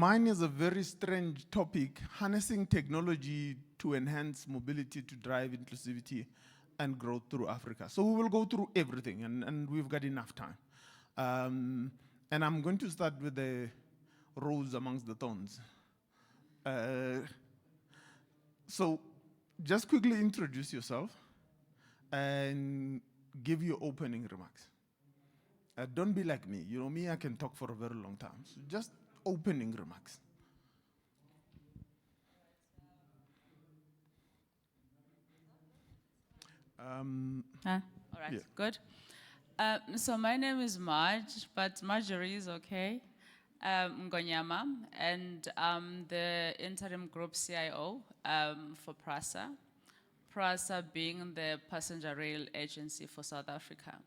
Mine is a very strange topic, harnessing technology to enhance mobility to drive inclusivity and growth through Africa. So we will go through everything, and we've got enough time. And I'm going to start with the rose amongst the thorns. So just quickly introduce yourself and give your opening remarks. Don't be like me. You know, me, I can talk for a very long time. So just opening remarks. All right, Yeah. good. So my name is Marge, but Marjorie is okay. Ngonyama, and I'm the interim group CIO for PRASA. PRASA being the passenger rail agency for South Africa.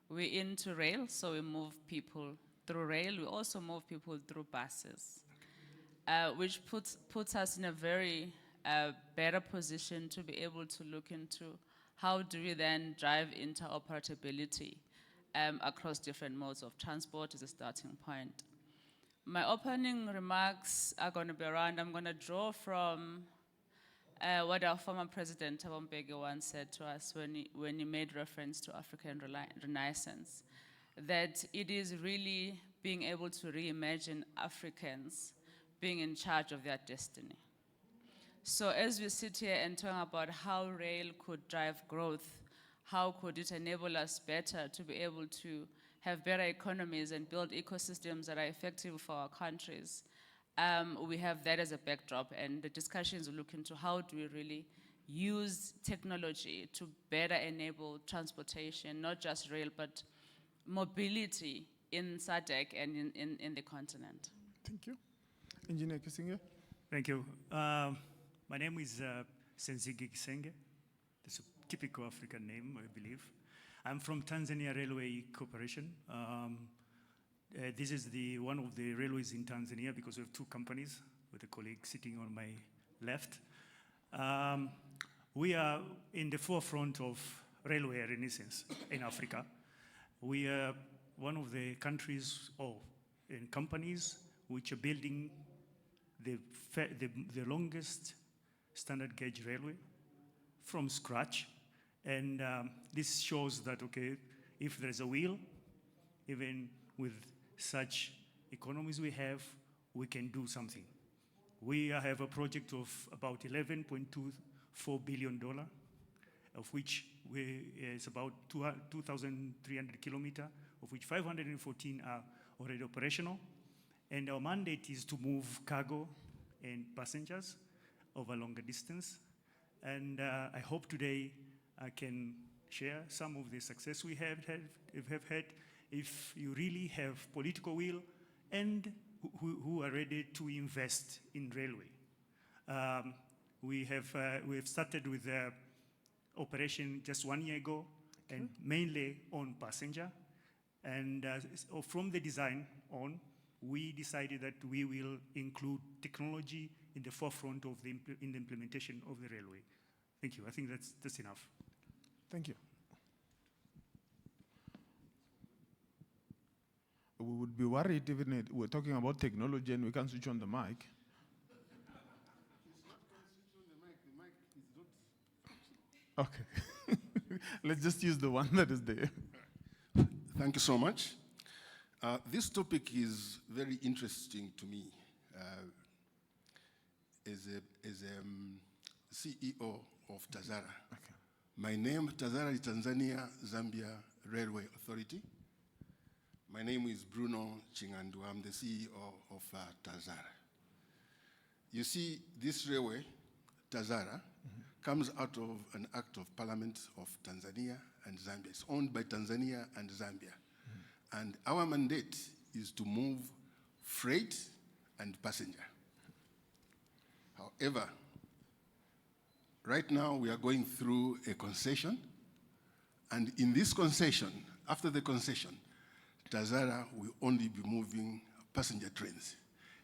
We're into rail, so we move people through rail. We also move people through buses, which puts us in a very better position to be able to look into how do we then drive interoperability across different modes of transport as a starting point. My opening remarks are going to be around, I'm going to draw from what our former president, Thabo Mbeki, once said to us when he made reference to African Renaissance, that it is really being able to reimagine Africans being in charge of their destiny. So as we sit here and talk about how rail could drive growth, how could it enable us better to be able to have better economies and build ecosystems that are effective for our countries, we have that as a backdrop, and the discussions will look into how do we really use technology to better enable transportation, not just rail, but mobility in Sadc and in the continent. Thank you. Engineer Kisinga? Thank you. My name is Senzigi Kisenge. That's a typical African name, I believe. I'm from Tanzania Railway Corporation. This is one of the railways in Tanzania because we have two companies with a colleague sitting on my left. We are in the forefront of railway renaissance in Africa. We are one of the countries and companies which are building the longest standard gauge railway from scratch. And this shows that, okay, if there's a will, even with such economies we have, we can do something. We have a project of about $11.24 billion, of which it's about 2,300 kilometers, of which 514 are already operational. And our mandate is to move cargo and passengers over longer distance. And I hope today I can share some of the success we have had. If you really have political will and who are ready to invest in railway. We have started with operation just 1 year ago, okay, and mainly on passenger. And from the design on, we decided that we will include technology in the forefront of in the implementation of the railway. Thank you. I think that's enough. Thank you. We would be worried even we're talking about technology and we can't switch on the mic. Okay. Let's just use the one that is there. Thank you so much. This topic is very interesting to me as a CEO of Tazara. Okay. My name, Tazara, is Tanzania Zambia Railway Authority. My name is Bruno Chingandu. I'm the CEO of Tazara. You see, this railway, Tazara, comes out of an act of parliament of Tanzania and Zambia. It's owned by Tanzania and Zambia. And our mandate is to move freight and passenger. However, right now we are going through a concession. And in this concession, after the concession, Tazara will only be moving passenger trains.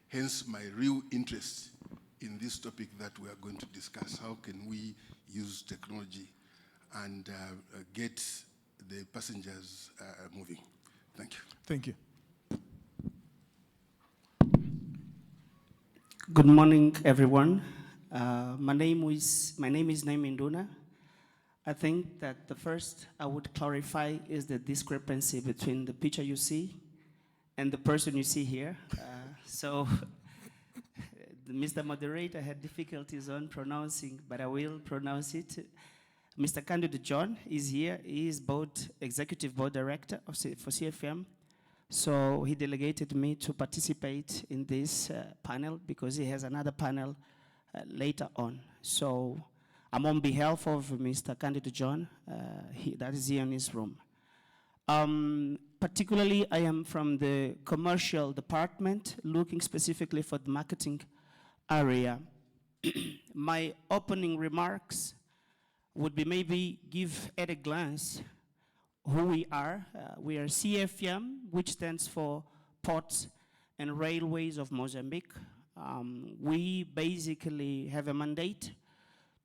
Hence my real interest in this topic that we are going to discuss. How can we use technology and get the passengers moving? Thank you. Thank you. Good morning, everyone. My name is Naiminduna. I think that the first I would clarify is the discrepancy between the picture you see and the person you see here. So, Mr. Moderator had difficulties on pronouncing, but I will pronounce it. Mr. Candido John is here. He is Executive Board Director for CFM. So he delegated me to participate in this panel because he has another panel later on. So I'm on behalf of Mr. Candido John, that is here in his room. Particularly, I am from the commercial department, looking specifically for the marketing area. My opening remarks would be maybe give at a glance who we are. We are CFM, which stands for Ports and Railways of Mozambique. We basically have a mandate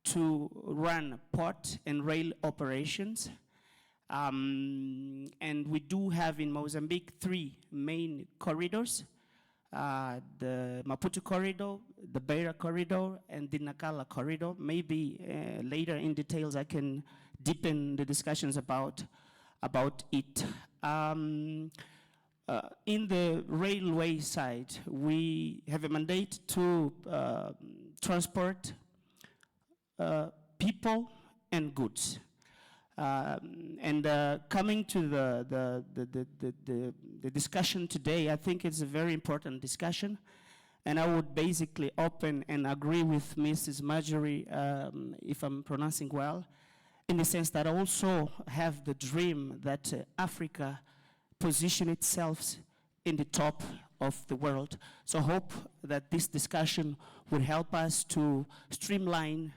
to run port and rail operations. And we do have in Mozambique 3 main corridors, the Maputo corridor, the Beira corridor, and the Nacala corridor. Maybe later in details I can deepen the discussions about it. In the railway side, we have a mandate to transport people and goods. Coming to the discussion today, I think it's a very important discussion. And I would basically open and agree with Mrs. Marjorie, if I'm pronouncing well, in the sense that I also have the dream that Africa position itself in the top of the world. So I hope that this discussion will help us to streamline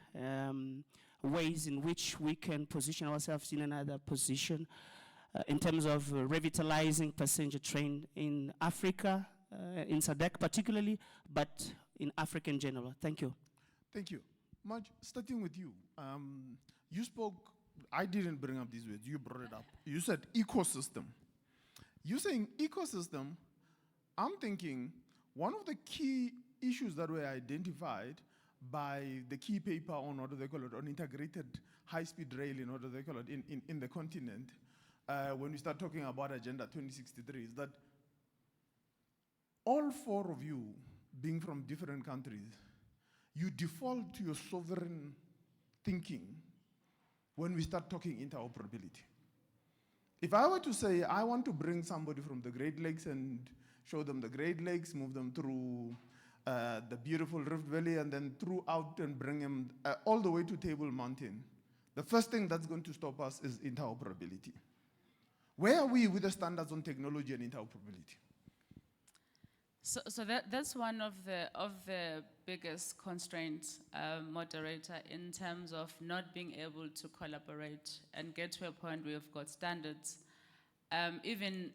ways in which we can position ourselves in another position in terms of revitalizing passenger train in Africa, in Sadc particularly, but in Africa in general. Thank you. Thank you. Marge, starting with you. You spoke, I didn't bring up these words, you brought it up. You said ecosystem. You saying ecosystem, I'm thinking one of the key issues that were identified by the key paper on, what do they call it, on integrated high-speed rail, in what do they call it, in the continent, when we start talking about Agenda 2063, is that all 4 of you, being from different countries, you default to your sovereign thinking when we start talking interoperability. If I were to say, I want to bring somebody from the Great Lakes and show them the Great Lakes, move them through the beautiful Rift Valley, and then throughout and bring them all the way to Table Mountain, the first thing that's going to stop us is interoperability. Where are we with the standards on technology and interoperability? So that's one of the biggest constraints, moderator, in terms of not being able to collaborate and get to a point where we've got standards, even,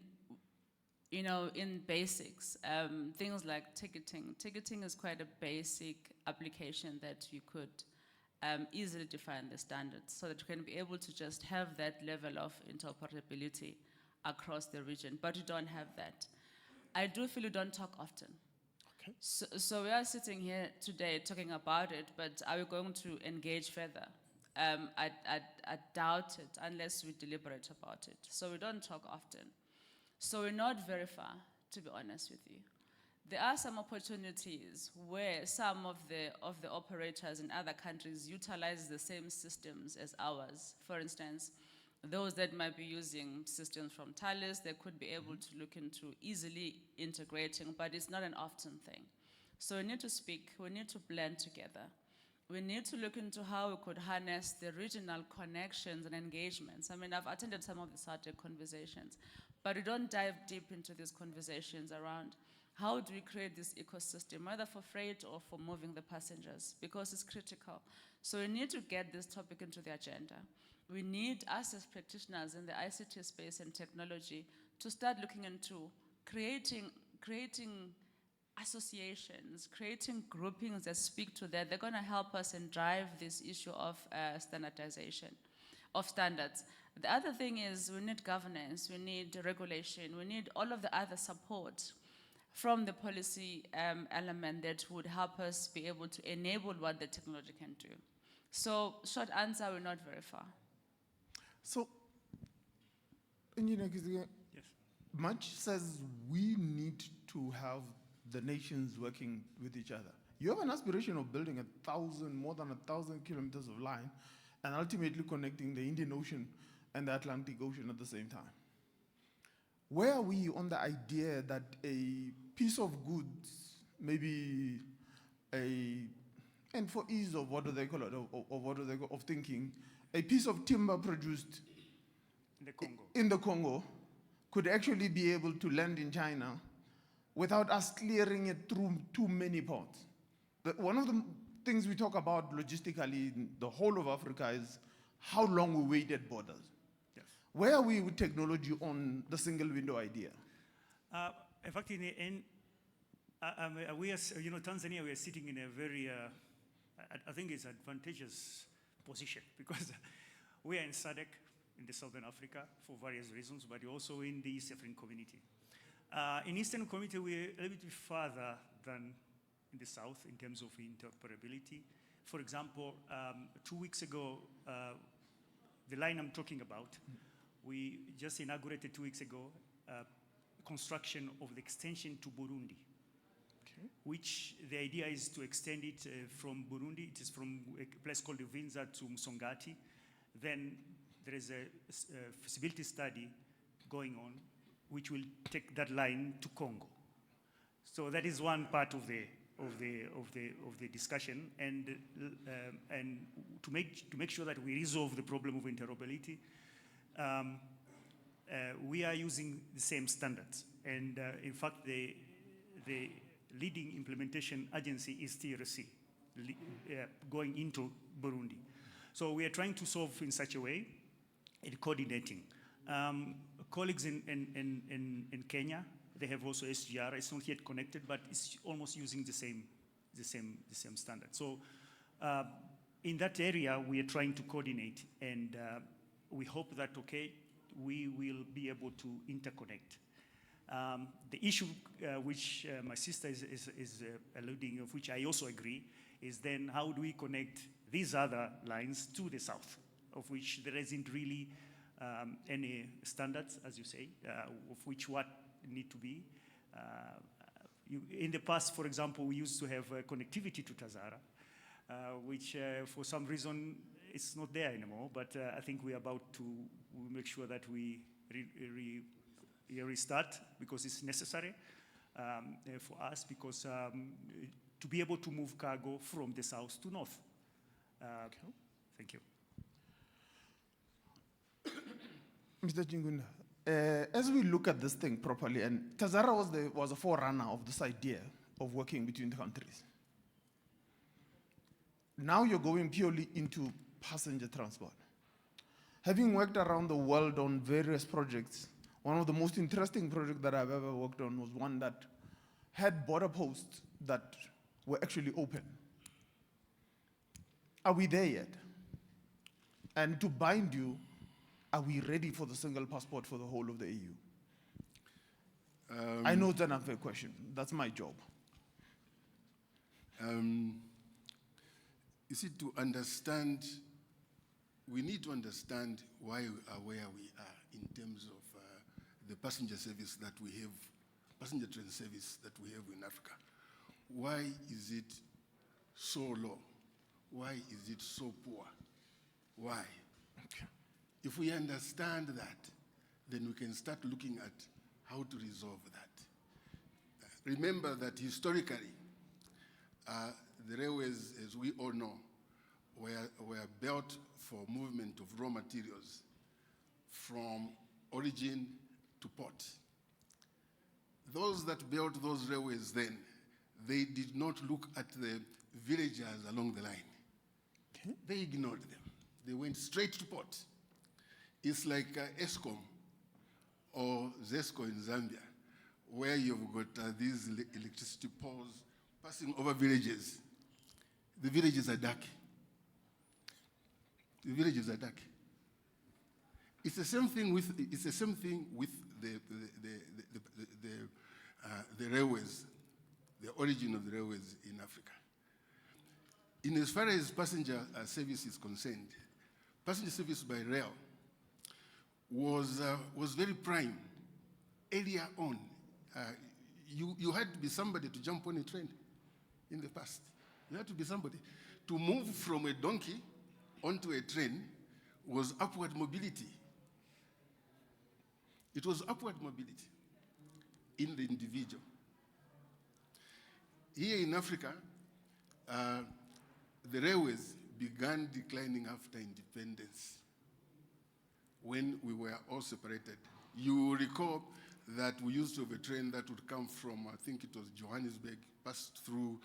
you know, in basics, things like ticketing. Ticketing is quite a basic application that you could easily define the standards so that you can be able to just have that level of interoperability across the region, but you don't have that. I do feel you don't talk often. Okay. So we are sitting here today talking about it, but are we going to engage further? I doubt it unless we deliberate about it. So we don't talk often. So we're not very far, to be honest with you. There are some opportunities where some of the operators in other countries utilize the same systems as ours. For instance, those that might be using systems from Thales, they could be able to look into easily integrating, but it's not an often thing. So we need to speak, we need to blend together. We need to look into how we could harness the regional connections and engagements. I mean, I've attended some of the Sadc conversations, but we don't dive deep into these conversations around how do we create this ecosystem, whether for freight or for moving the passengers, because it's critical. So we need to get this topic into the agenda. We need, us as practitioners in the ICT space and technology, to start looking into creating associations, creating groupings that speak to that. They're going to help us and drive this issue of standardization, of standards. The other thing is we need governance, we need regulation, we need all of the other support from the policy element that would help us be able to enable what the technology can do. So short answer, we're not very far. So, Engineer Kizige, Yes. Much says we need to have the nations working with each other. You have an aspiration of building more than 1,000 kilometers of line and ultimately connecting the Indian Ocean and the Atlantic Ocean at the same time. Where are we on the idea that a piece of goods, maybe and for ease of what do they call it, of thinking, a piece of timber produced In the Congo. in the Congo could actually be able to land in China without us clearing it through too many ports. One of the things we talk about logistically in the whole of Africa is how long we wait at borders. Yes. Where are we with technology on the single window idea? In fact, in the end, we are, Tanzania, we are sitting in a very, I think it's advantageous position because we are in Sadc, in the Southern Africa, for various reasons, but also in the East African community. In Eastern community, we're a little bit further than in the South in terms of interoperability. For example, 2 weeks ago, the line I'm talking about, we just inaugurated 2 weeks ago, construction of the extension to Burundi, which the idea is to extend it from Burundi. It is from a place called Vinza to Msongati. Then there is a feasibility study going on, which will take that line to Congo. So that is one part of the discussion, and to make sure that we resolve the problem of interoperability, we are using the same standards. And in fact, the leading implementation agency is TRC, going into Burundi. So we are trying to solve in such a way and coordinating. Colleagues in Kenya, they have also SGR. It's not yet connected, but it's almost using the same standard. So in that area, we are trying to coordinate, and we hope that, we will be able to interconnect. The issue which my sister is alluding, of which I also agree, is then how do we connect these other lines to the south, of which there isn't really any standards, as you say, of which what need to be. In the past, for example, we used to have connectivity to Tazara, which for some reason it's not there anymore, but I think we're about to make sure that we restart, because it's necessary for us, because to be able to move cargo from the south to north. Thank you. Mr. Chingunda, as we look at this thing properly, and Tazara was a forerunner of this idea of working between the countries. Now you're going purely into passenger transport. Having worked around the world on various projects, one of the most interesting projects that I've ever worked on was one that had border posts that were actually open. Are we there yet? And to bind you, are we ready for the single passport for the whole of the EU? I know it's an unfair question. That's my job. You see, to understand, we need to understand why we are where we are in terms of the passenger service that we have, passenger train service that we have in Africa. Why is it so low? Why is it so poor? Why? Okay. If we understand that, then we can start looking at how to resolve that. Remember that historically, the railways, as we all know, were built for movement of raw materials from origin to port. Those that built those railways then, they did not look at the villagers along the line. Okay. They ignored them. They went straight to port. It's like ESCOM or ZESCO in Zambia, where you've got these electricity poles passing over villages. The villages are dark. The villages are dark. It's the same thing with the the railways, the origin of the railways in Africa. In as far as passenger service is concerned, passenger service by rail was very prime earlier on. You had to be somebody to jump on a train in the past. You had to be somebody. To move from a donkey onto a train was upward mobility. It was upward mobility in the individual. Here in Africa, the railways began declining after independence when we were all separated. You recall that we used to have a train that would come from, I think it was Johannesburg, passed through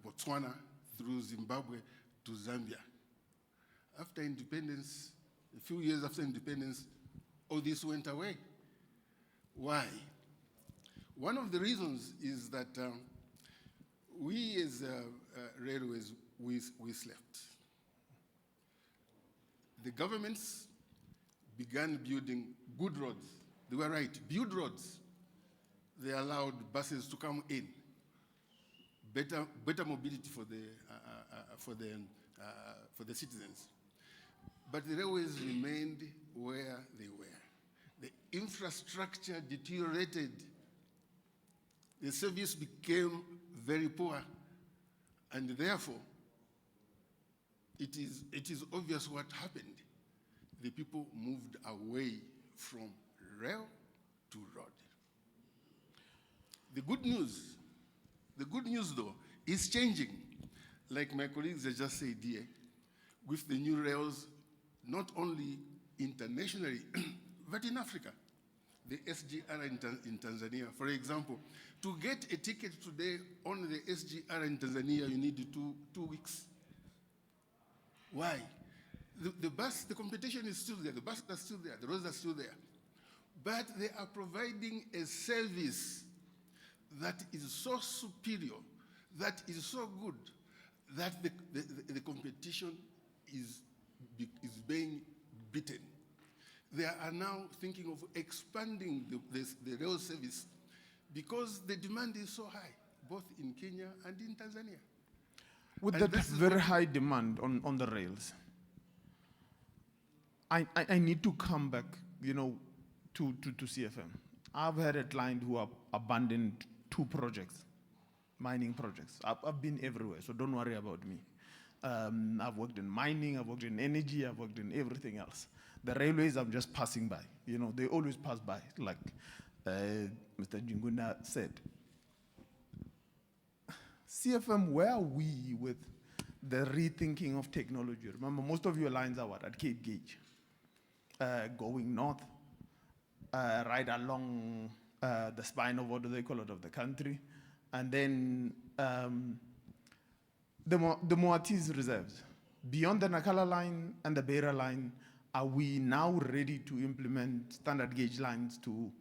Botswana, through Zimbabwe to Zambia. After independence, a few years after independence, all this went away. Why? One of the reasons is that we as railways, we slept. The governments began building good roads. They were right, build roads. They allowed buses to come in. Better mobility for the citizens. But the railways remained where they were. The infrastructure deteriorated. The service became very poor, and therefore, it is obvious what happened. The people moved away from rail to road. The good news though, is changing. Like my colleagues have just said here, with the new rails, not only internationally, but in Africa. The SGR in Tanzania, for example, to get a ticket today on the SGR in Tanzania, you need 2 weeks. Why? The competition is still there, the buses are still there, the roads are still there. But they are providing a service that is so superior, that is so good, that the competition is being beaten. They are now thinking of expanding the rail service because the demand is so high, both in Kenya and in Tanzania. With And that very high demand on the rails, I need to come back, to CFM. I've had a client who have abandoned 2 projects, mining projects. I've been everywhere, so don't worry about me. I've worked in mining, I've worked in energy, I've worked in everything else. The railways, I'm just passing by. They always pass by, like Mr. Jinguna said. CFM, where are we with the rethinking of technology? Remember, most of your lines are at Cape Gauge, going north, right along the spine of, what do they call it, of the country, and then the Moatize reserves. Beyond the Nakala line and the Beira line, are we now ready to implement standard gauge lines to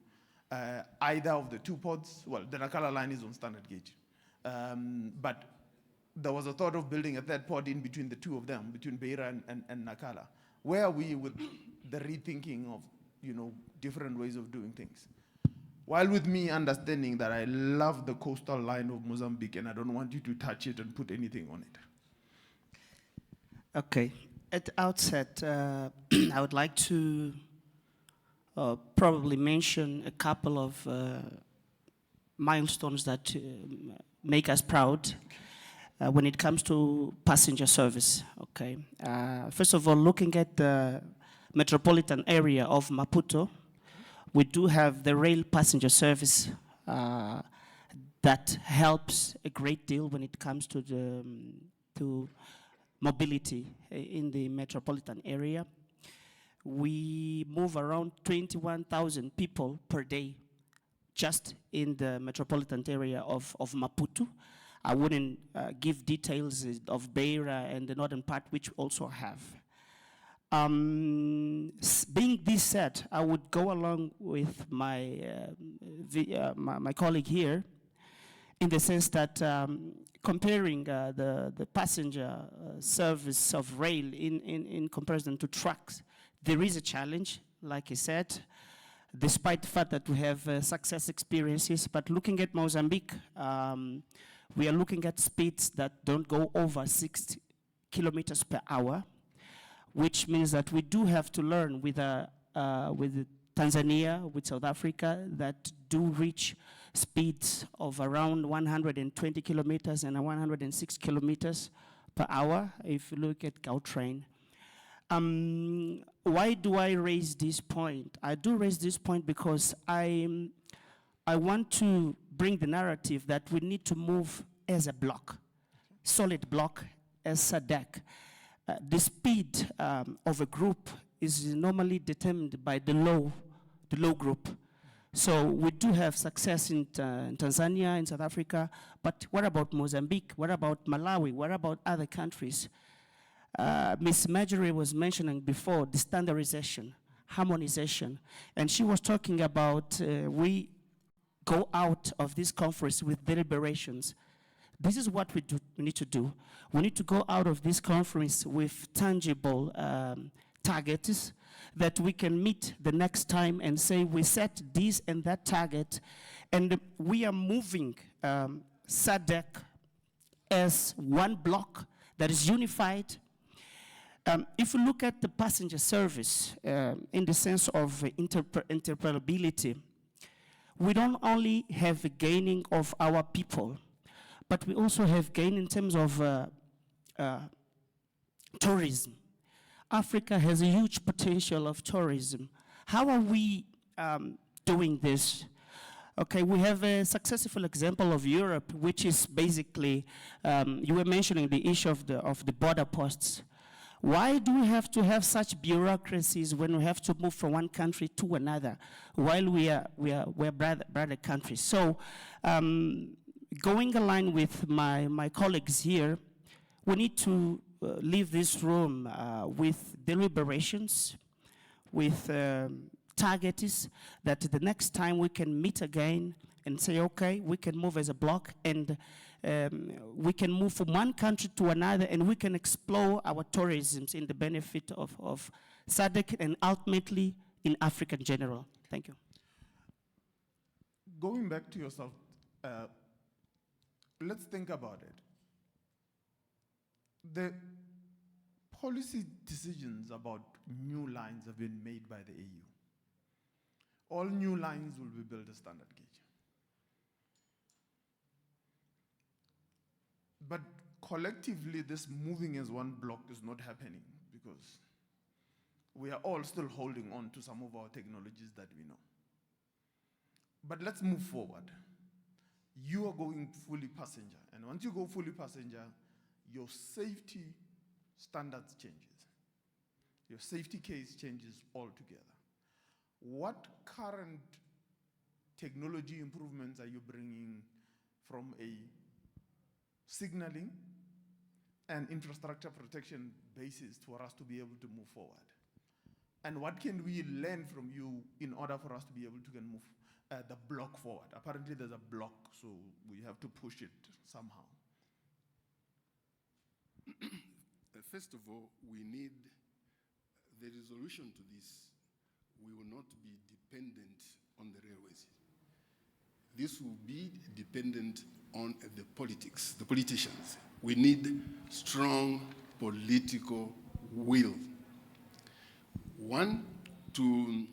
either of the 2 ports? Well, the Nakala line is on standard gauge. But there was a thought of building a 3rd port in between the 2 of them, between Beira and Nakala. Where are we with the rethinking of, different ways of doing things? While with me understanding that I love the coastal line of Mozambique and I don't want you to touch it and put anything on it. Okay. At the outset, I would like to probably mention a couple of milestones that make us proud when it comes to passenger service. Okay. First of all, looking at the metropolitan area of Maputo, we do have the rail passenger service that helps a great deal when it comes to mobility in the metropolitan area. We move around 21,000 people per day just in the metropolitan area of Maputo. I wouldn't give details of Beira and the northern part, which also have. Being this said, I would go along with my colleague here in the sense that comparing the passenger service of rail in comparison to trucks, there is a challenge, like I said. despite the fact that we have success experiences. But looking at Mozambique, we are looking at speeds that don't go over 60 kilometers per hour, which means that we do have to learn with Tanzania, with South Africa, that do reach speeds of around 120 kilometers and 106 kilometers per hour, if you look at Gautrain. Why do I raise this point? I do raise this point because I want to bring the narrative that we need to move as a block, solid block, as Sadc. The speed of a group is normally determined by the low group. So we do have success in Tanzania, in South Africa, but what about Mozambique? What about Malawi? What about other countries? Ms. Marjorie was mentioning before the standardization, harmonization, and she was talking about we go out of this conference with deliberations. This is what we need to do. We need to go out of this conference with tangible targets that we can meet the next time and say we set this and that target, and we are moving Sadc as one block that is unified. If you look at the passenger service in the sense of interoperability, we don't only have a gaining of our people, but we also have gain in terms of tourism. Africa has a huge potential of tourism. How are we doing this? Okay, we have a successful example of Europe, which is basically, you were mentioning the issue of the border posts. Why do we have to have such bureaucracies when we have to move from one country to another, while we're brother countries? So, going aligned with my colleagues here, we need to leave this room with deliberations, with targets, that the next time we can meet again and say, okay, we can move as a block, and we can move from one country to another, and we can explore our tourism in the benefit of Sadc and ultimately in Africa in general. Thank you. Going back to yourself, let's think about it. The policy decisions about new lines have been made by the AU. All new lines will be built as standard gauge. But collectively, this moving as one block is not happening because we are all still holding on to some of our technologies that we know. But let's move forward. You are going fully passenger, and once you go fully passenger, your safety standards changes. Your safety case changes altogether. What current technology improvements are you bringing from a signaling and infrastructure protection basis for us to be able to move forward? And what can we learn from you in order for us to be able to move the block forward? Apparently there's a block, so we have to push it somehow. First of all, we need the resolution to this. We will not be dependent on the railways. This will be dependent on the politics, the politicians. We need strong political will. One, to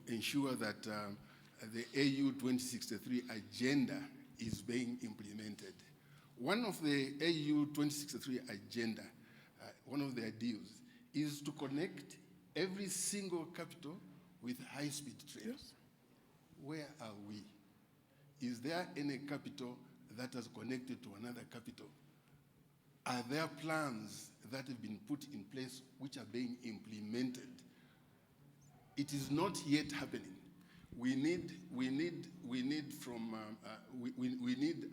ensure that the AU 2063 agenda is being implemented. One of the AU 2063 agenda, one of the ideals, is to connect every single capital with high-speed trains. Yes. Where are we? Is there any capital that has connected to another capital? Are there plans that have been put in place which are being implemented? It is not yet happening. We need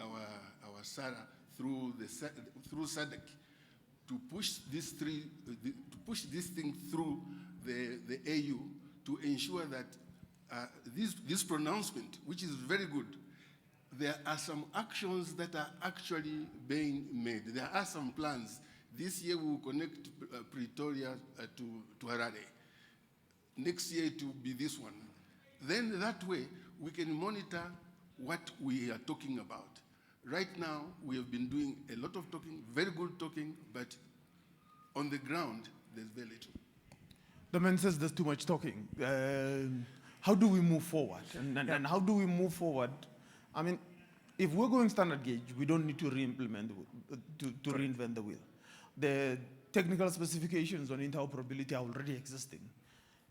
our Sara through Sadc to push this thing through the AU to ensure that this pronouncement, which is very good, there are some actions that are actually being made. There are some plans. This year we will connect Pretoria to Harare. Next year it will be this one. Then that way, we can monitor what we are talking about. Right now, we have been doing a lot of talking, very good talking, but on the ground, there's very little. The man says there's too much talking. How do we move forward? And how do we move forward? I mean, if we're going standard gauge, we don't need to re-implement, to reinvent the wheel. The technical specifications on interoperability are already existing.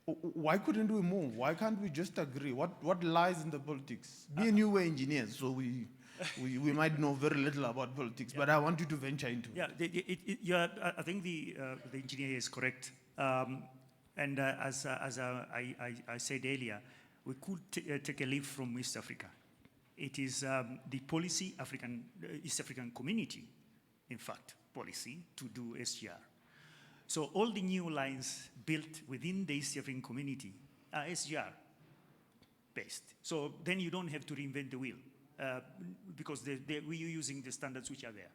Why couldn't we move? Why can't we just agree? What lies in the politics? Me and you were engineers, so we might know very little about politics, but I want you to venture into it. Yeah, I think the engineer is correct. As I said earlier, we could take a leaf from East Africa. It is the policy East African community, in fact, policy to do SGR. So all the new lines built within the East African community are SGR based. So then you don't have to reinvent the wheel because we are using the standards which are there,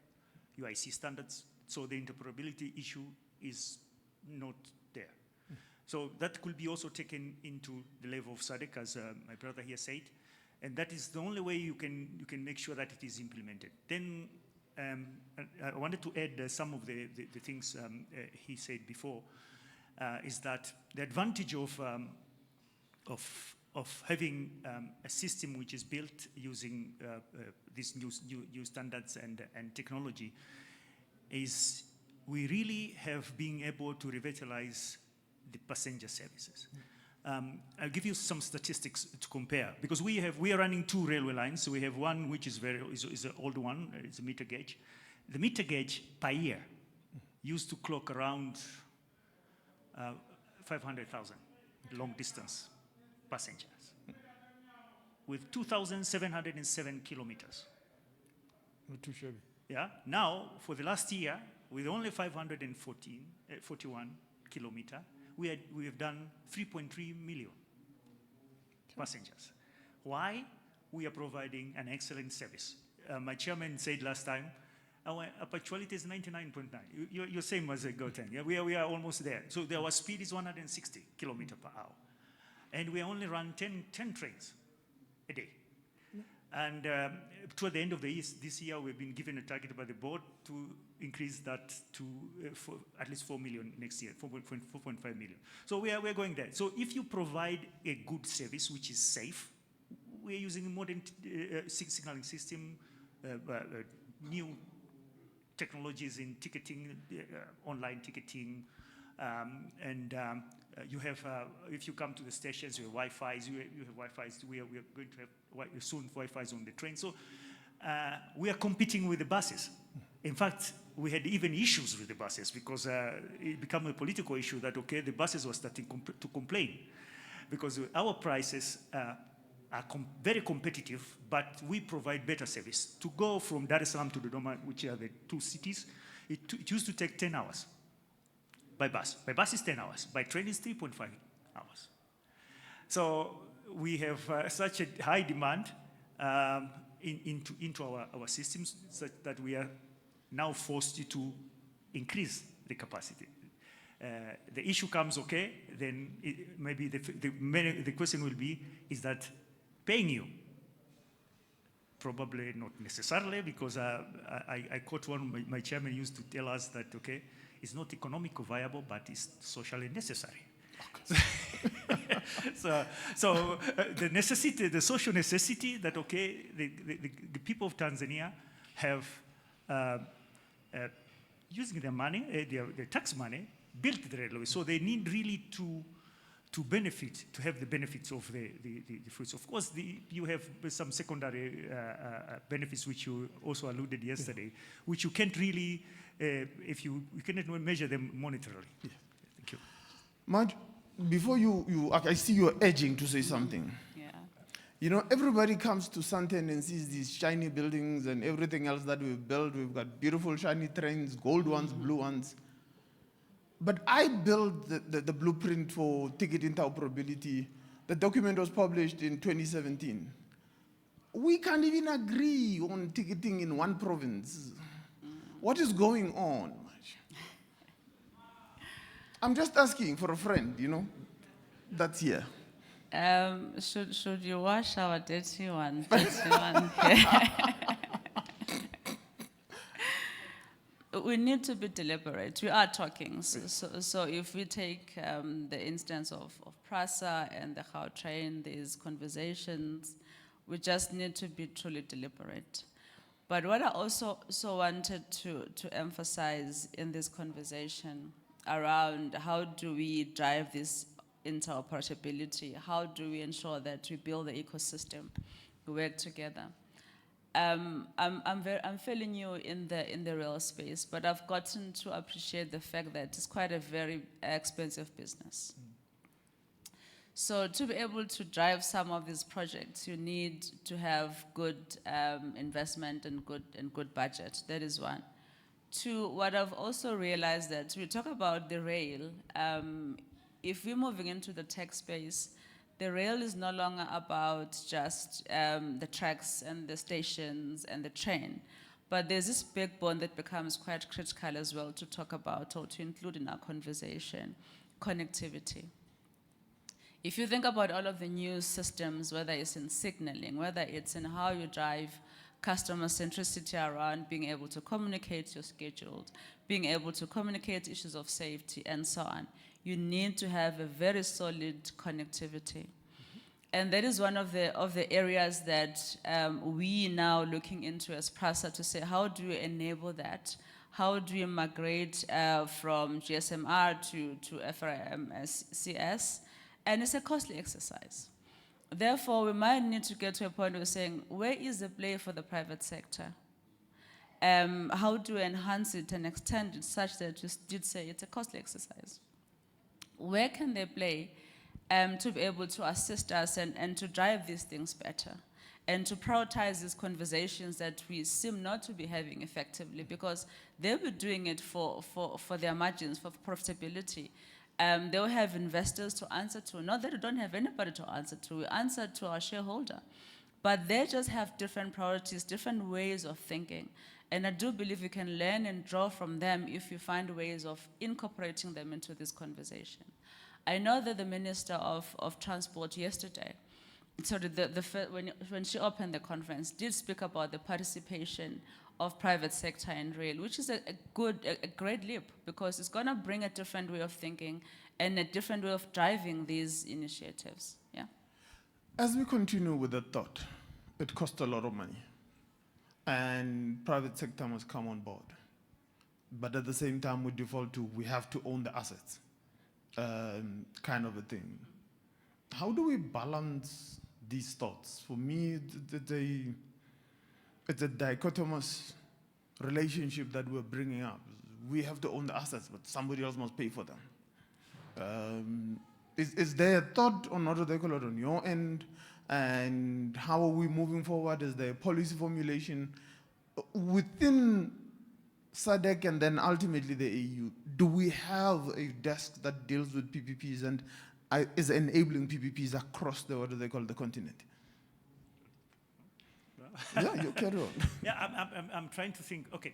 UIC standards. So the interoperability issue is not there. So that could be also taken into the level of Sadc, as my brother here said, and that is the only way you can make sure that it is implemented. Then I wanted to add some of the things he said before, is that the advantage of having a system which is built using these new standards and technology is we really have been able to revitalize the passenger services. I'll give you some statistics to compare because we are running 2 railway lines. So we have one which is is an old one. It's a meter gauge. The meter gauge per year used to clock around 500,000 long distance passengers with 2,707 kilometers. Not too shabby. Yeah. Now for the last year, with only 541 kilometer. We have done 3.3 million passengers. Why? We are providing an excellent service. My chairman said last time, our punctuality is 99.9. You're same as a GO10. Yeah? We are almost there. So our speed is 160 kilometers per hour. And we only run 10 trains a day. And toward the end of this year, we've been given a target by the board to increase that to for at least 4 million next year, 4.5 million. So we are going there. So if you provide a good service, which is safe, we are using a modern signaling system, new technologies in ticketing, online ticketing, you have, if you come to the stations, you have Wi-Fi's, you have Wi-Fi's, we are going to have soon Wi-Fi's on the train. So we are competing with the buses. In fact, we had even issues with the buses because it became a political issue that, okay, the buses were starting to complain because our prices are very competitive, but we provide better service. To go from Dar es Salaam to Dodoma, which are the 2 cities, it used to take 10 hours. By bus. By bus is 10 hours. By train is 3.5 hours. So we have such a high demand into our systems such that we are now forced to increase the capacity. The issue comes, okay, then maybe the question will be, is that paying you? Probably not necessarily, because I quote one, my chairman used to tell us that, okay, it's not economically viable, but it's socially necessary. So the necessity, the social necessity that, okay, the people of Tanzania have, using their money, their tax money, built the railway. So they need really to benefit, to have the benefits of the fruits. Of course, you have some secondary benefits, which you also alluded yesterday, which you can't really, you cannot measure them monetarily. Yeah. Thank you. Marge, before I see you're edging to say something. Yeah. You know, everybody comes to Santen and sees these shiny buildings and everything else that we've built. We've got beautiful shiny trains, gold ones, blue ones. But I built the blueprint for ticket interoperability. The document was published in 2017. We can't even agree on ticketing in one province. What is going on? I'm just asking for a friend, you know, that's here. Should you wash our dirty one? Dirty one here? We need to be deliberate. We are talking. So if we take the instance of PRASA and the Gautrain, these conversations, we just need to be truly deliberate. But what I also wanted to emphasize in this conversation around how do we drive this interoperability, how do we ensure that we build the ecosystem, we work together. I'm fairly new in the rail space, but I've gotten to appreciate the fact that it's quite a very expensive business. So to be able to drive some of these projects, you need to have good investment and good budget. That is one. Two, what I've also realized that we talk about the rail. If we're moving into the tech space, the rail is no longer about just the tracks and the stations and the train, but there's this backbone that becomes quite critical as well to talk about or to include in our conversation: connectivity. If you think about all of the new systems, whether it's in signaling, whether it's in how you drive customer centricity around being able to communicate your schedules, being able to communicate issues of safety and so on, you need to have a very solid connectivity. And that is one of the areas that we now looking into as PRASA to say, how do we enable that? How do we migrate from GSMR to FRMCS? And it's a costly exercise. Therefore, we might need to get to a point where we're saying, where is the play for the private sector? How do we enhance it and extend it such that you did say it's a costly exercise? Where can they play to be able to assist us and to drive these things better? And to prioritize these conversations that we seem not to be having effectively, because they'll be doing it for their margins, for profitability. They'll have investors to answer to. Not that we don't have anybody to answer to. We answer to our shareholder. But they just have different priorities, different ways of thinking. And I do believe we can learn and draw from them if you find ways of incorporating them into this conversation. I know that the Minister of Transport yesterday, when she opened the conference, did speak about the participation of private sector in rail, which is a great leap, because it's going to bring a different way of thinking and a different way of driving these initiatives. Yeah. As we continue with that thought, it costs a lot of money, and private sector must come on board. But at the same time, we default to we have to own the assets, kind of a thing. How do we balance these thoughts? For me, it's a dichotomous relationship that we're bringing up. We have to own the assets, but somebody else must pay for them. Is there a thought on what they call it on your end? And how are we moving forward? Is there a policy formulation within Sadc and then ultimately the AU? Do we have a desk that deals with PPPs and is enabling PPPs across the, what do they call the continent? Yeah, you carry on. Yeah, I'm trying to think. Okay,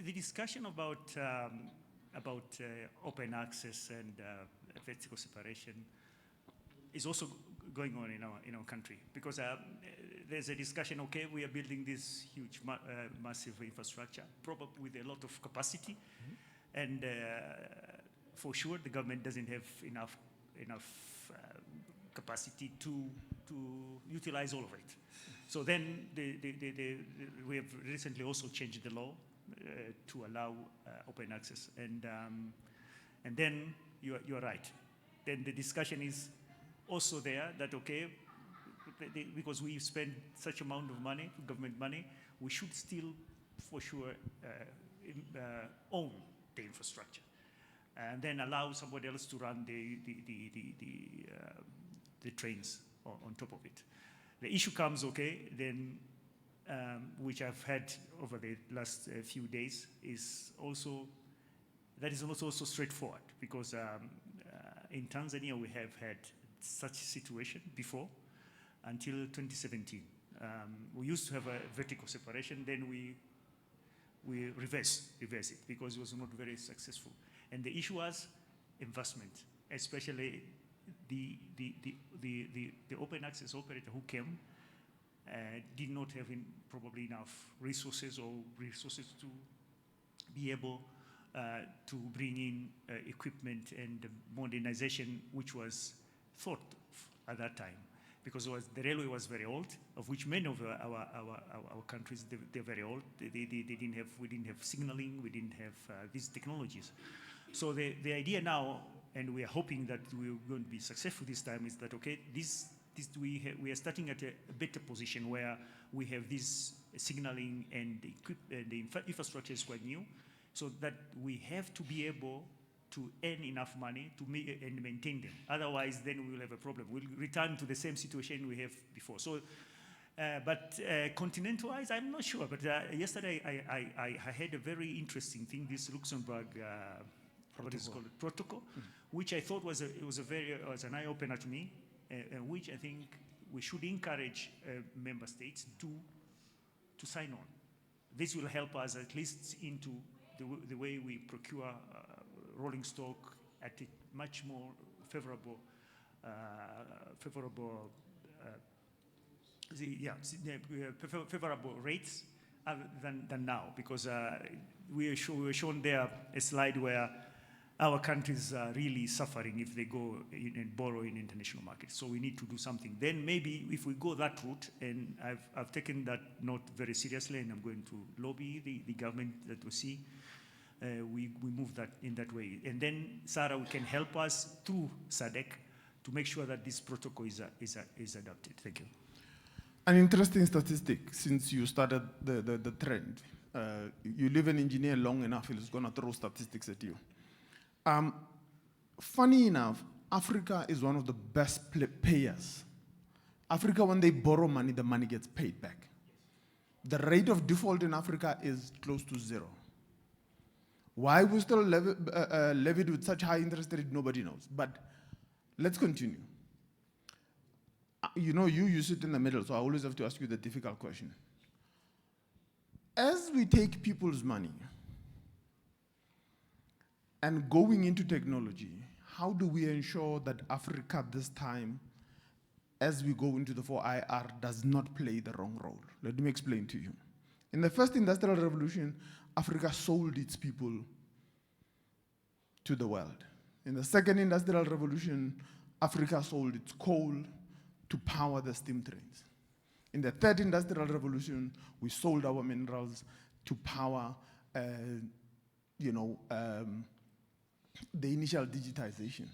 the discussion about open access and vertical separation is also going on in our country, because there's a discussion. Okay, we are building this huge, massive infrastructure, probably with a lot of capacity, and for sure the government doesn't have enough capacity to utilize all of it. So then we have recently also changed the law to allow open access, and then you are right. Then the discussion is also there that, okay, because we spend such amount of money, government money, we should still for sure own the infrastructure, and then allow somebody else to run the trains on top of it. The issue comes, okay, then, which I've had over the last few days, is also, that is not also straightforward, because in Tanzania we have had such a situation before until 2017. We used to have a vertical separation, then we reverse it because it was not very successful. And the issue was investment, especially the open access operator who came did not have probably enough resources to be able to bring in equipment and modernization which was thought of at that time. Because the railway was very old, of which many of our countries, they're very old. We didn't have signaling, we didn't have these technologies. So the idea now, and we are hoping that we're going to be successful this time, is that, okay, we are starting at a better position where we have this signaling and the infrastructure is quite new, so that we have to be able to earn enough money to and maintain them. Otherwise, then we will have a problem. We'll return to the same situation we have before. So, but continent-wise, I'm not sure. But yesterday, I had a very interesting thing, this Luxembourg, what is it called, protocol, which I thought was an eye-opener to me, which I think we should encourage member states to sign on. This will help us at least into the way we procure rolling stock at a much more favorable rates than now, because we were shown there a slide where our countries are really suffering if they go in and borrow in international markets. So we need to do something. Then maybe if we go that route, and I've taken that note very seriously, and I'm going to lobby the government that we see, we move that in that way. And then, Sara, we can help us through Sadc to make sure that this protocol is adopted. Thank you. An interesting statistic, since you started the trend. You live an engineer long enough, he's going to throw statistics at you. Funny enough, Africa is one of the best payers. Africa, when they borrow money, the money gets paid back. The rate of default in Africa is close to 0. Why we still levied with such high interest rate, nobody knows. But let's continue. You know, you sit in the middle, so I always have to ask you the difficult question. As we take people's money and going into technology, how do we ensure that Africa this time, as we go into the 4IR, does not play the wrong role? Let me explain to you. In the first industrial revolution, Africa sold its people to the world. In the second industrial revolution, Africa sold its coal to power the steam trains. In the third industrial revolution, we sold our minerals to power, the initial digitization.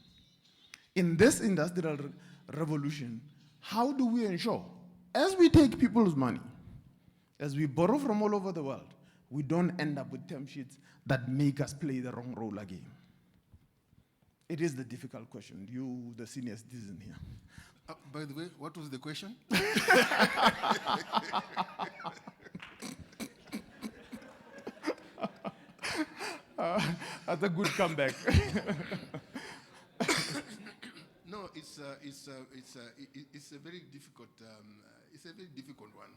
In this industrial revolution, how do we ensure, as we take people's money, as we borrow from all over the world, we don't end up with term sheets that make us play the wrong role again? It is the difficult question. You, the senior citizen here. By the way, what was the question? That's a good comeback. No, it's a very difficult one,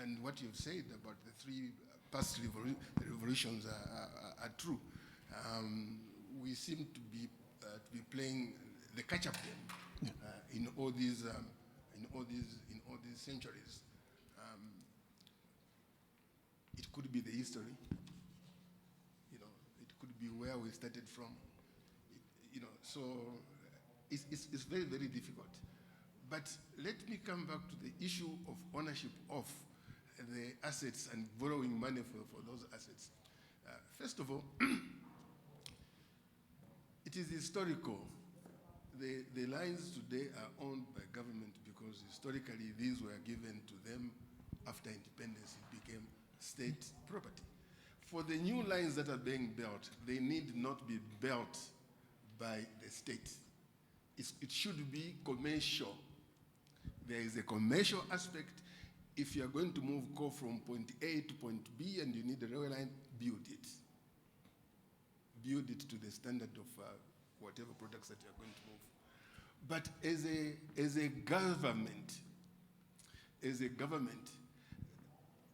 and what you've said about the three past revolutions are true. We seem to be playing the catch-up game in all these centuries. It could be the history. It could be where we started from. So it's very, very difficult. But let me come back to the issue of ownership of the assets and borrowing money for those assets. First of all, it is historical. The lines today are owned by government because historically these were given to them after independence. It became state property. For the new lines that are being built, they need not be built by the state. It should be commercial. There is a commercial aspect. If you are going to move coal from point A to point B and you need a railway line, build it. Build it to the standard of whatever products that you are going to move. But as a government,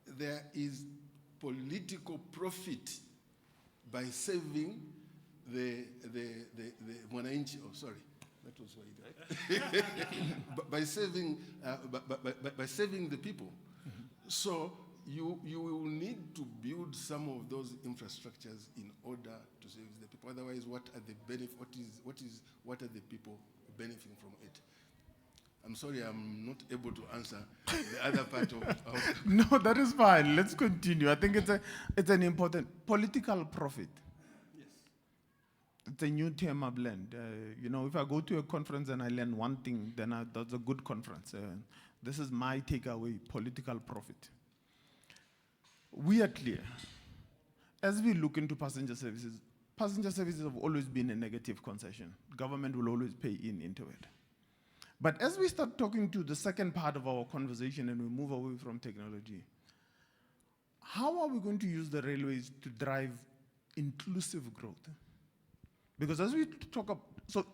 there is political profit by saving the That was Swahili. By saving the people. So you will need to build some of those infrastructures in order to save the people. Otherwise, what are the people benefiting from it? I'm sorry, I'm not able to answer the other part of No, that is fine. Let's continue. I think it's an important political profit. Yes. It's a new term I've learned. If I go to a conference and I learn one thing, then that's a good conference. This is my takeaway: political profit. We are clear. As we look into passenger services have always been a negative concession. Government will always pay into it. But as we start talking to the second part of our conversation and we move away from technology, how are we going to use the railways to drive inclusive growth? Because as we talk about, so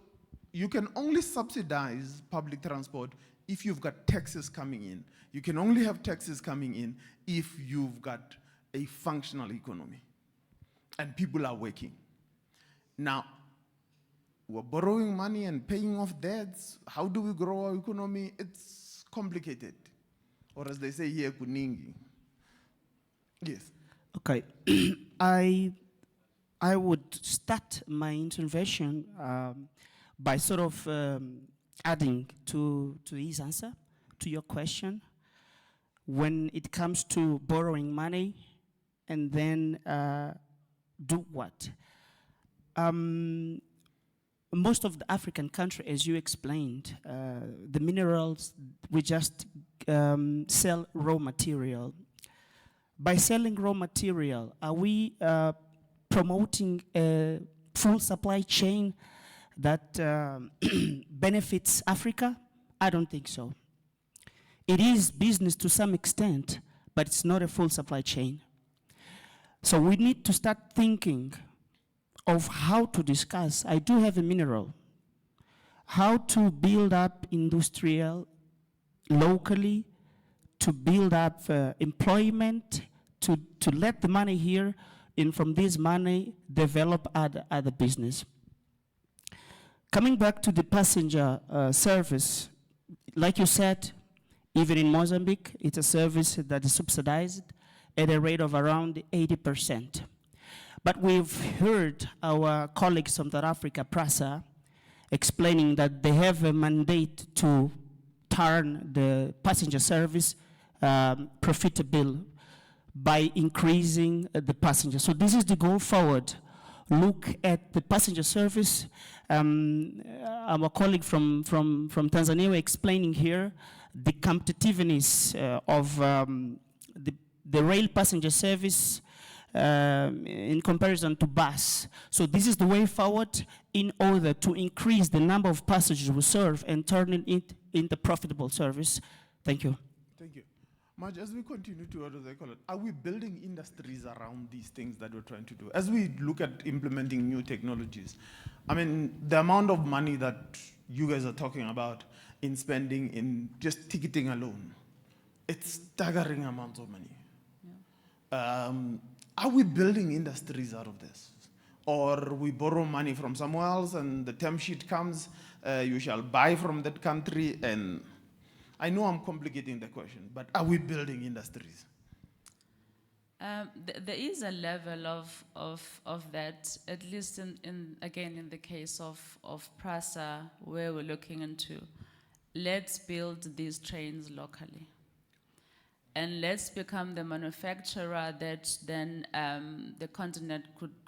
you can only subsidize public transport if you've got taxes coming in. You can only have taxes coming in if you've got a functional economy and people are working. Now, we're borrowing money and paying off debts. How do we grow our economy? It's complicated. Or as they say here, kuningi. Yes. Okay. I would start my intervention by sort of adding to his answer, to your question. When it comes to borrowing money and then do what? Most of the African countries, as you explained, the minerals, we just sell raw material. By selling raw material, are we promoting a full supply chain that benefits Africa? I don't think so. It is business to some extent, but it's not a full supply chain. So we need to start thinking of how to discuss. I do have a mineral. How to build up industrial locally, to build up employment, to let the money here, and from this money, develop other business. Coming back to the passenger service, like you said, even in Mozambique, it's a service that is subsidized at a rate of around 80%. But we've heard our colleagues from South Africa, PRASA, explaining that they have a mandate to turn the passenger service profitable by increasing the passengers. So this is the goal forward. Look at the passenger service. Our colleague from Tanzania were explaining here the competitiveness of the rail passenger service in comparison to bus. So this is the way forward in order to increase the number of passengers we serve and turn it into profitable service. Thank you. Thank you. Marge, as we continue to, what do they call it, are we building industries around these things that we're trying to do? As we look at implementing new technologies, I mean, the amount of money that you guys are talking about in spending in just ticketing alone, it's staggering amounts of money. Yeah. Are we building industries out of this? Or we borrow money from somewhere else and the term sheet comes, you shall buy from that country, and I know I'm complicating the question, but are we building industries? There is a level of that, at least in the case of PRASA, where we're looking into, let's build these trains locally. And let's become the manufacturer that then the continent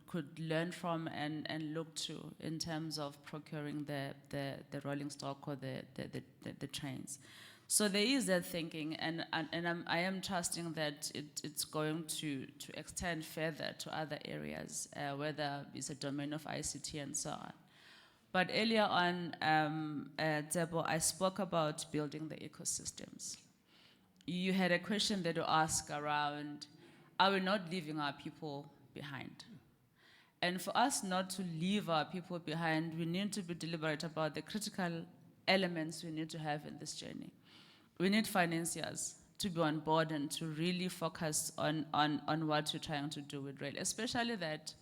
could learn from and look to in terms of procuring the rolling stock or the trains. So there is that thinking, and I am trusting that it's going to extend further to other areas, whether it's a domain of ICT and so on. But earlier on, Zebo, I spoke about building the ecosystems. You had a question that you asked around, are we not leaving our people behind? And for us not to leave our people behind, we need to be deliberate about the critical elements we need to have in this journey. We need financiers to be on board and to really focus on what you're trying to do with rail, especially that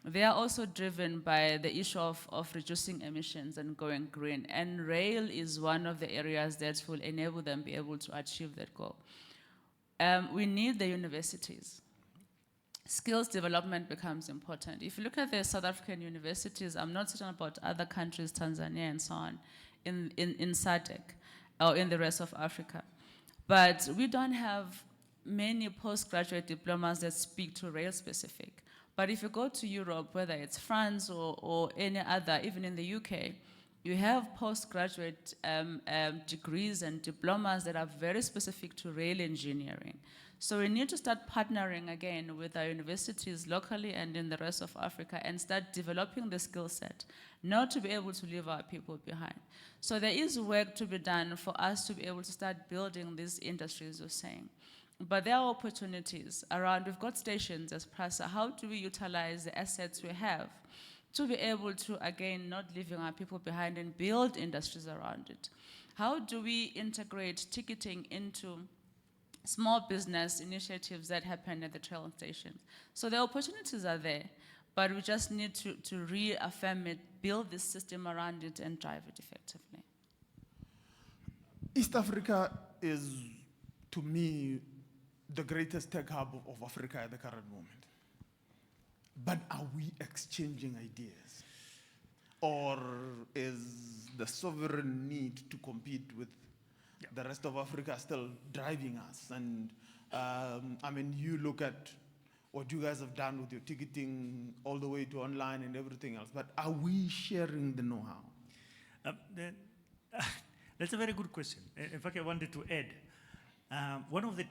they are also driven by the issue of reducing emissions and going green. And rail is one of the areas that will enable them be able to achieve that goal. We need the universities. Skills development becomes important. If you look at the South African universities, I'm not talking about other countries, Tanzania and so on, in Sadc or in the rest of Africa. But we don't have many postgraduate diplomas that speak to rail specific. But if you go to Europe, whether it's France or any other, even in the UK, you have postgraduate degrees and diplomas that are very specific to rail engineering. So we need to start partnering again with our universities locally and in the rest of Africa and start developing the skill set, not to be able to leave our people behind. So there is work to be done for us to be able to start building these industries, you're saying. But there are opportunities around. We've got stations as PRASA. How do we utilize the assets we have to be able to, again, not leaving our people behind and build industries around it? How do we integrate ticketing into small business initiatives that happen at the train stations? So the opportunities are there, but we just need to reaffirm it, build this system around it, and drive it effectively. East Africa is, to me, the greatest tech hub of Africa at the current moment. But are we exchanging ideas? Or is the sovereign need to compete with the rest of Africa still driving us? And I mean, you look at what you guys have done with your ticketing all the way to online and everything else, but are we sharing the know-how? That's a very good question. In fact, I wanted to add, one of the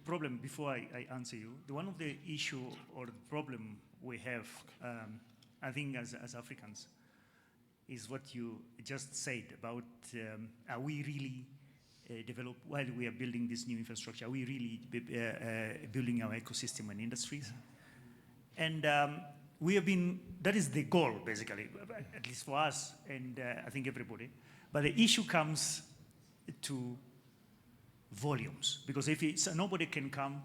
problem, before I answer you, one of the issue or the problem we have, I think as Africans, is what you just said about, are we really develop, while we are building this new infrastructure, are we really building our ecosystem and industries? And we have been, that is the goal, basically, at least for us, and I think everybody. But the issue comes to volumes, because if it's, nobody can come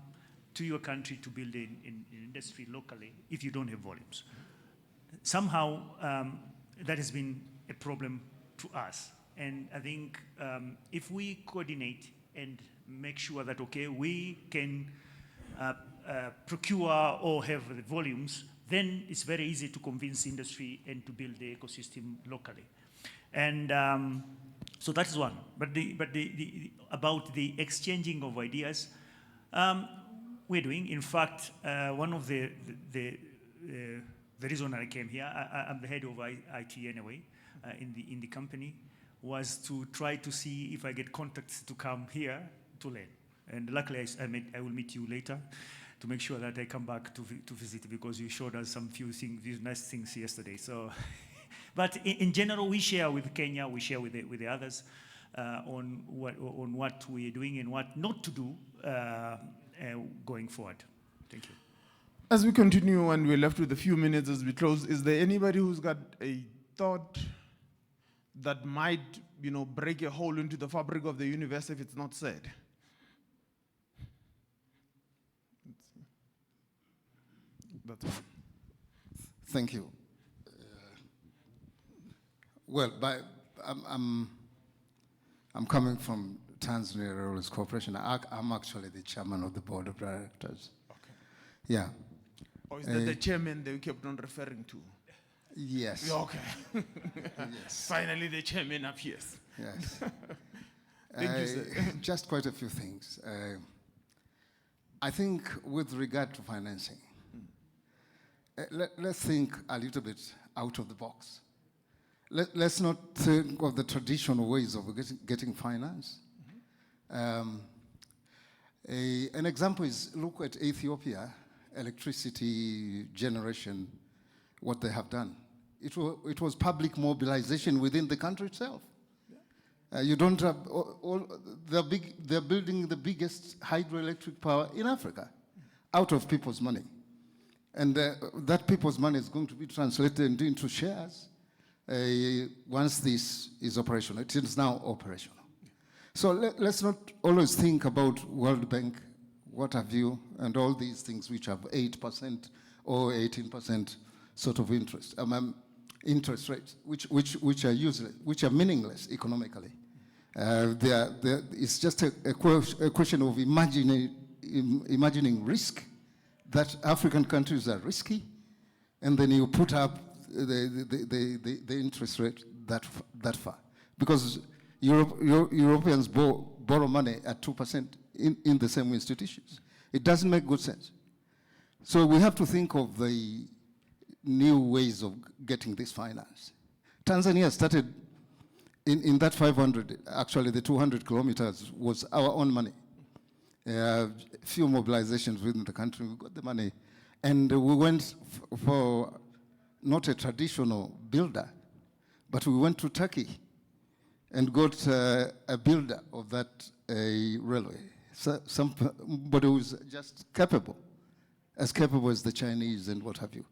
to your country to build an industry locally if you don't have volumes. Somehow, that has been a problem to us. And I think if we coordinate and make sure that, okay, we can procure or have the volumes, then it's very easy to convince industry and to build the ecosystem locally. And so that is one. But about the exchanging of ideas, we're doing. In fact, one of the reason I came here, I'm the head of IT anyway, in the company, was to try to see if I get contacts to come here to learn. And luckily, I will meet you later to make sure that I come back to visit, because you showed us some few things, these nice things yesterday. So, but in general, we share with Kenya, we share with the others on what we are doing and what not to do going forward. Thank you. As we continue and we're left with a few minutes as we close, is there anybody who's got a thought that might, break a hole into the fabric of the universe if it's not said? That's all. Thank you. Well, I'm coming from Tanzania Railways Corporation. I'm actually the chairman of the board of directors. Okay. Yeah. Or is that the chairman that we kept on referring to? Yes. Yeah, okay. Yes. Finally, the chairman appears. Yes. Thank you, sir. Just quite a few things. I think with regard to financing, let's think a little bit out of the box. Let's not think of the traditional ways of getting finance. An example is, look at Ethiopia, electricity generation, what they have done. It was public mobilization within the country itself. You don't have, they're building the biggest hydroelectric power in Africa out of people's money. And that people's money is going to be translated into shares once this is operational. It is now operational. So let's not always think about World Bank, what have you, and all these things which have 8% or 18% sort of interest rates, which are useless, which are meaningless economically. It's just a question of imagining risk, that African countries are risky, and then you put up the interest rate that far. Because Europeans borrow money at 2% in the same institutions. It doesn't make good sense. So we have to think of the new ways of getting this finance. Tanzania started in that 500, actually the 200 kilometers was our own money. Few mobilizations within the country, we got the money. And we went for not a traditional builder, but we went to Turkey and got a builder of that railway. So somebody who was just capable as the Chinese and what have you.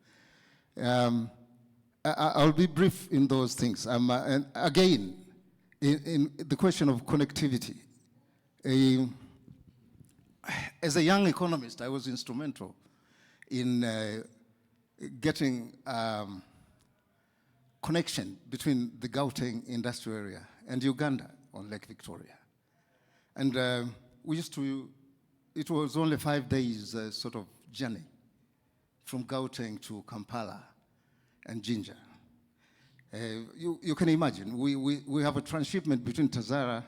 I'll be brief in those things. And again, in the question of connectivity, as a young economist, I was instrumental in getting connection between the Gauteng industrial area and Uganda on Lake Victoria. And we used to, it was only 5 days sort of journey from Gauteng to Kampala and Jinja. You can imagine, we have a transshipment between Tazara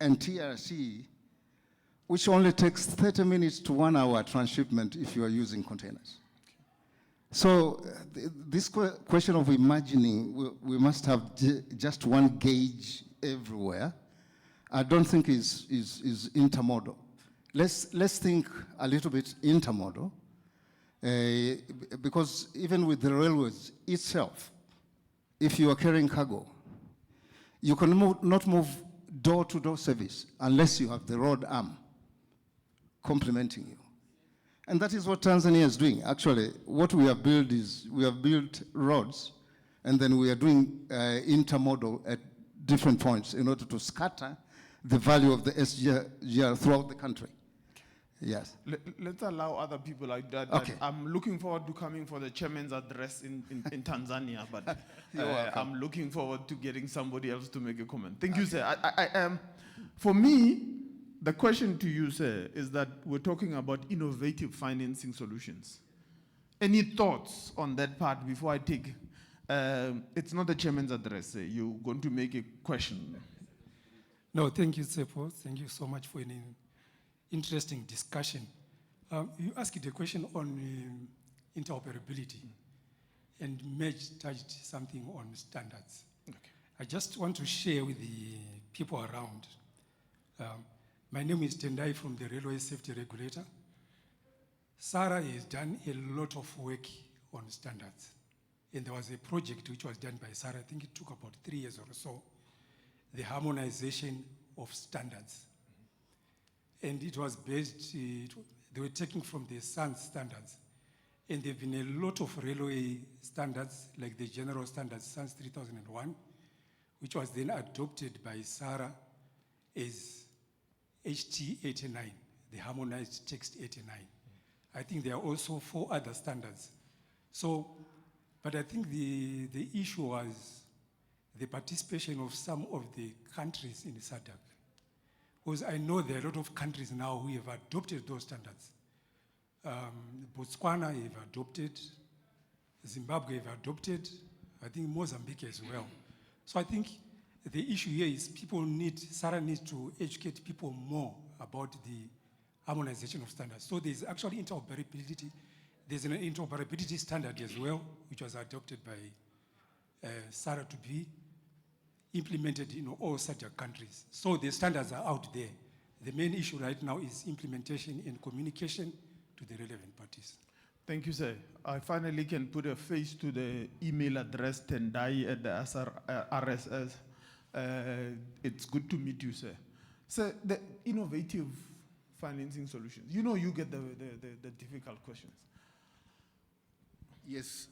and TRC, which only takes 30 minutes to 1 hour transshipment if you are using containers. So this question of imagining, we must have just one gauge everywhere, I don't think is intermodal. Let's think a little bit intermodal, because even with the railways itself, if you are carrying cargo, you can not move door-to-door service unless you have the road arm complementing you. And that is what Tanzania is doing. Actually, what we have built is, we have built roads, and then we are doing intermodal at different points in order to scatter the value of the SGR throughout the country. Yes. Let's allow other people like that. Okay. I'm looking forward to coming for the chairman's address in Tanzania, but I'm looking forward to getting somebody else to make a comment. Thank you, sir. For me, the question to you, sir, is that we're talking about innovative financing solutions. Any thoughts on that part before I take? It's not the chairman's address, sir. You're going to make a question. No, thank you, Sepo. Thank you so much for an interesting discussion. You asked a question on interoperability, and Mej touched something on standards. Okay. I just want to share with the people around. My name is Tendai from the Railway Safety Regulator. Sara has done a lot of work on standards. And there was a project which was done by Sara, I think it took about 3 years or so, the harmonization of standards. And it was based, they were taking from the SANS standards. And there have been a lot of railway standards, like the general standards, SANS 3001, which was then adopted by Sara as HT 89, the harmonized text 89. I think there are also 4 other standards. So, but I think the issue was the participation of some of the countries in the Sadc. Because I know there are a lot of countries now who have adopted those standards. Botswana have adopted, Zimbabwe have adopted, I think Mozambique as well. So I think the issue here is Sara needs to educate people more about the harmonization of standards. So there's actually interoperability. There's an interoperability standard as well, which was adopted by Sara to be implemented in all SADC countries. So the standards are out there. The main issue right now is implementation and communication to the relevant parties. Thank you, sir. I finally can put a face to the email address Tendai at the RSS. It's good to meet you, sir. Sir, the innovative financing solutions. You know you get the difficult questions. Yes.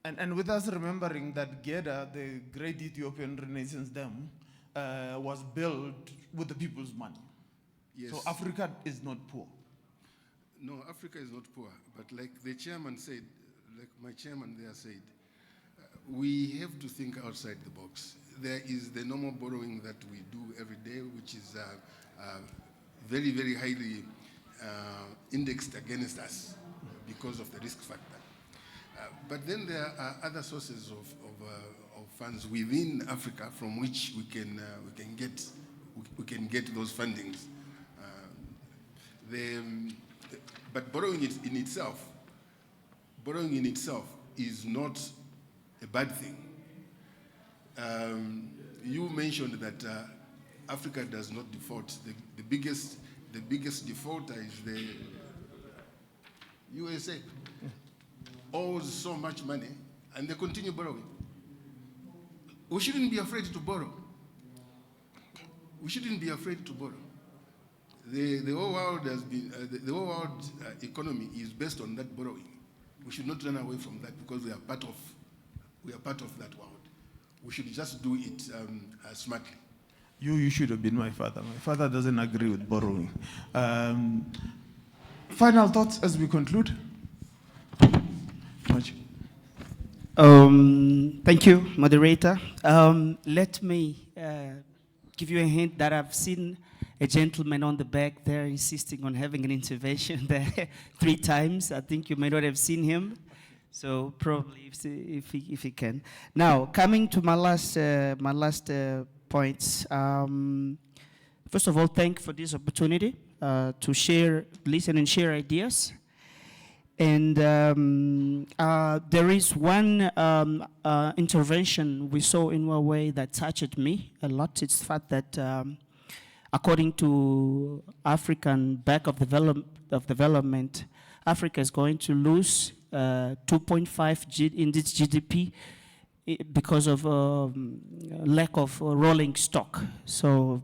And with us remembering that Geda, the great Ethiopian Renaissance Dam, was built with the people's money. Yes. So Africa is not poor. No, Africa is not poor. But like the chairman said, like my chairman there said, we have to think outside the box. There is the normal borrowing that we do every day, which is very, very highly indexed against us because of the risk factor. But then there are other sources of funds within Africa from which we can get those fundings. But borrowing in itself is not a bad thing. You mentioned that Africa does not default. The biggest defaulter is the USA. Owes so much money, and they continue borrowing. We shouldn't be afraid to borrow. We shouldn't be afraid to borrow. The whole world has been the whole world economy is based on that borrowing. We should not run away from that because we are part of that world. We should just do it smartly. You should have been my father. My father doesn't agree with borrowing. Final thoughts as we conclude? Much. Thank you, moderator. Let me give you a hint that I've seen a gentleman on the back there insisting on having an intervention there 3 times. I think you may not have seen him. So probably if he can. Now, coming to my last points. First of all, thank you for this opportunity to share, listen and share ideas. And there is one intervention we saw in Huawei that touched me a lot. It's the fact that according to African Bank of Development, Africa is going to lose 2.5 in its GDP because of lack of rolling stock. So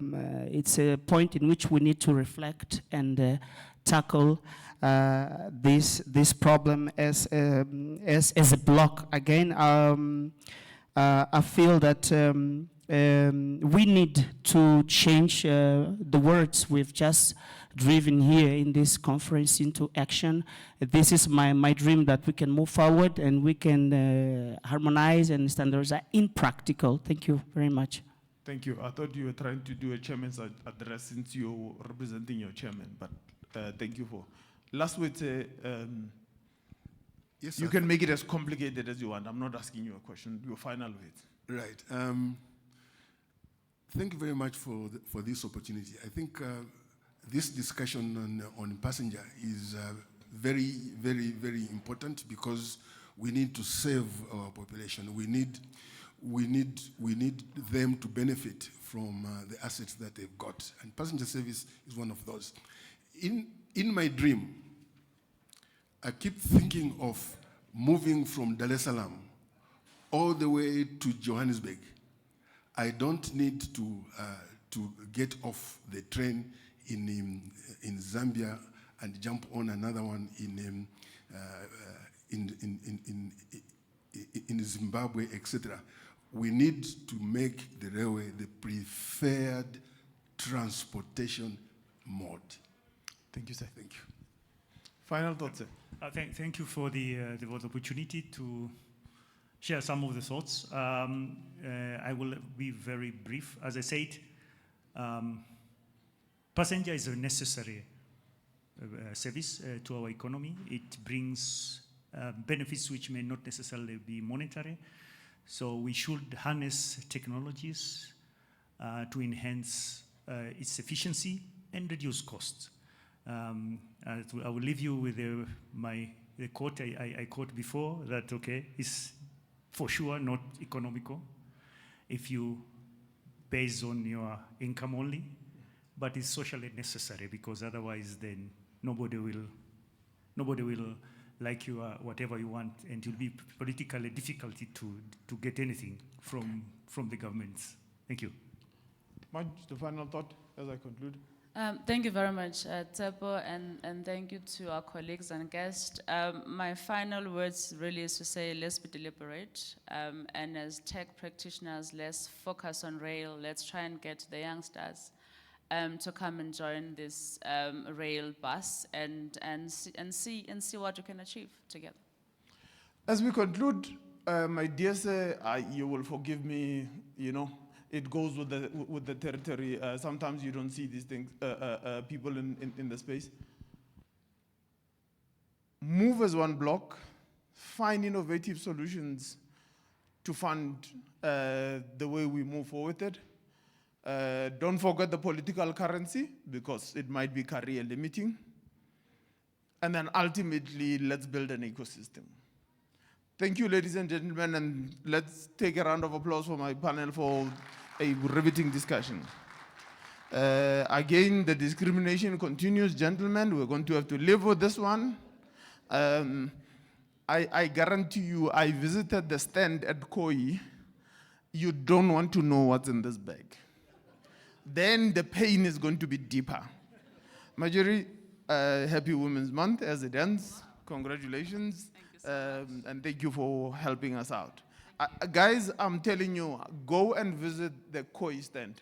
it's a point in which we need to reflect and tackle this problem as a block. Again, I feel that we need to change the words we've just driven here in this conference into action. This is my dream that we can move forward and we can harmonize and standardize in practical. Thank you very much. Thank you. I thought you were trying to do a chairman's address since you're representing your chairman, but thank you for. Last words, Yes, you can make it as complicated as you want. I'm not asking you a question. Your final words. Right. Thank you very much for this opportunity. I think this discussion on passenger is very, very, very important because we need to save our population. We need them to benefit from the assets that they've got, and passenger service is one of those. In my dream, I keep thinking of moving from Dar es Salaam all the way to Johannesburg. I don't need to get off the train in Zambia and jump on another one in Zimbabwe, etc. We need to make the railway the preferred transportation mode. Thank you, sir. Thank you. Final thoughts, sir. Thank you for the opportunity to share some of the thoughts. I will be very brief. As I said, passenger is a necessary service to our economy. It brings benefits which may not necessarily be monetary. So we should harness technologies to enhance its efficiency and reduce costs. I will leave you with the quote I quote before, that, okay, it's for sure not economical if you base on your income only, but it's socially necessary because otherwise then nobody will like you whatever you want, and it will be politically difficult to get anything from the governments. Thank you. Maj, the final thought as I conclude. Thank you very much, Tsepo, and thank you to our colleagues and guests. My final words really is to say, let's be deliberate, and as tech practitioners, let's focus on rail. Let's try and get the youngsters to come and join this rail bus and see what we can achieve together. As we conclude, my dear sir, you will forgive me, you know, it goes with the territory. Sometimes you don't see these things, people in the space. Move as one block, find innovative solutions to fund the way we move forward with it. Don't forget the political currency, because it might be career limiting. And then ultimately, let's build an ecosystem. Thank you, ladies and gentlemen, and let's take a round of applause for my panel for a riveting discussion. Again, the discrimination continues, gentlemen. We're going to have to live with this one. I guarantee you, I visited the stand at Koi. You don't want to know what's in this bag. Then the pain is going to be deeper. Marjorie, happy Women's Month as it ends. Congratulations. And thank you for helping us out. Guys, I'm telling you, go and visit the Koi stand.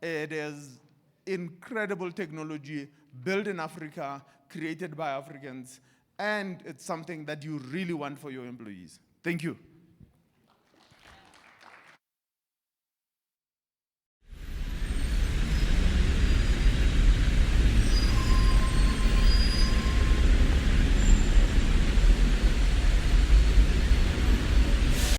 It is incredible technology built in Africa, created by Africans, and it's something that you really want for your employees. Thank you.